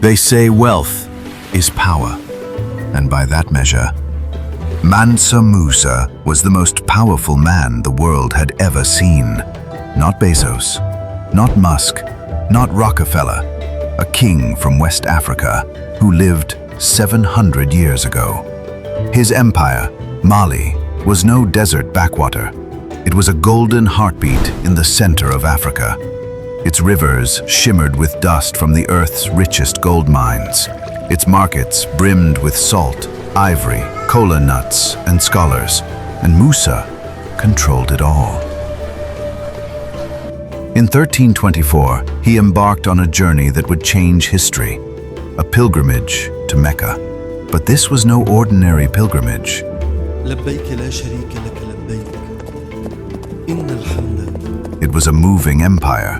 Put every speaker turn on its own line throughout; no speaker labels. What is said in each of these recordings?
They say wealth is power, and by that measure, Mansa Musa was the most powerful man the world had ever seen. Not Bezos, not Musk, not Rockefeller, a king from West Africa who lived 700 years ago. His empire, Mali, was no desert backwater. It was a golden heartbeat in the center of Africa. Its rivers shimmered with dust from the earth's richest gold mines. Its markets brimmed with salt, ivory, cola nuts, and scholars, and Musa controlled it all. In 1324, he embarked on a journey that would change history, a pilgrimage to Mecca. But this was no ordinary pilgrimage.
لبيك لا شريك لك لبيك إن الحمد.
It was a moving empire.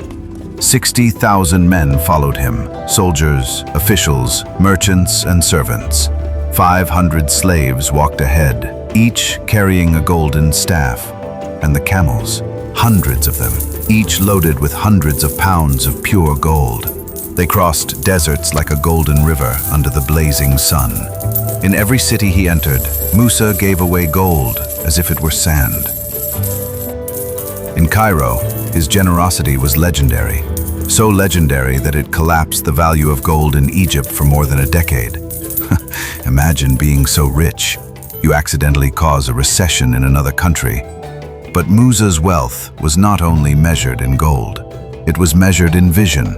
60,000 men followed him, soldiers, officials, merchants, and servants. 500 slaves walked ahead, each carrying a golden staff. And the camels, hundreds of them, each loaded with hundreds of pounds of pure gold. They crossed deserts like a golden river under the blazing sun. In every city he entered, Musa gave away gold as if it were sand. In Cairo, his generosity was legendary, so legendary that it collapsed the value of gold in Egypt for more than a decade. Imagine being so rich, you accidentally cause a recession in another country. But Musa's wealth was not only measured in gold, it was measured in vision.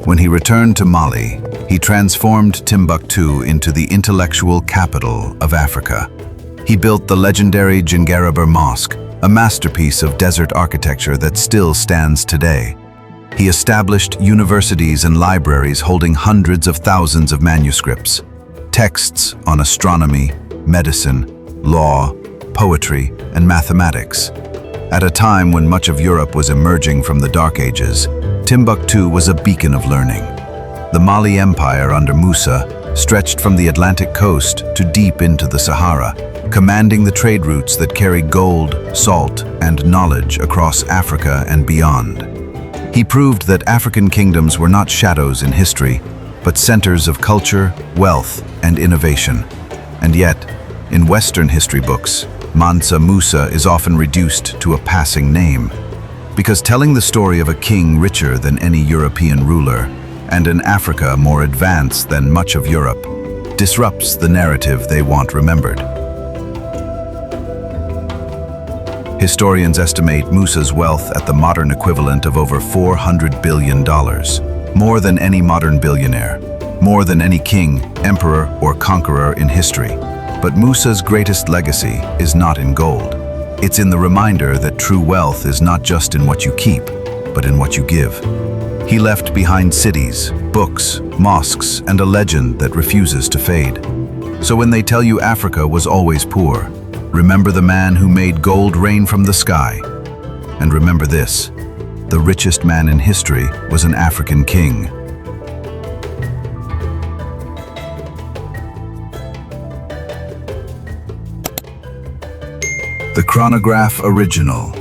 When he returned to Mali, he transformed Timbuktu into the intellectual capital of Africa. He built the legendary Djinguereber Mosque, a masterpiece of desert architecture that still stands today. He established universities and libraries holding hundreds of thousands of manuscripts, texts on astronomy, medicine, law, poetry, and mathematics. At a time when much of Europe was emerging from the Dark Ages, Timbuktu was a beacon of learning. The Mali Empire under Musa stretched from the Atlantic coast to deep into the Sahara, commanding the trade routes that carried gold, salt, and knowledge across Africa and beyond. He proved that African kingdoms were not shadows in history, but centers of culture, wealth, and innovation. And yet, in Western history books, Mansa Musa is often reduced to a passing name, because telling the story of a king richer than any European ruler and an Africa more advanced than much of Europe disrupts the narrative they want remembered. Historians estimate Musa's wealth at the modern equivalent of over $400 billion, more than any modern billionaire, more than any king, emperor, or conqueror in history. But Musa's greatest legacy is not in gold. It's in the reminder that true wealth is not just in what you keep, but in what you give. He left behind cities, books, mosques, and a legend that refuses to fade. So when they tell you Africa was always poor, remember the man who made gold rain from the sky. And remember this, the richest man in history was an African king. The Chronograph Original.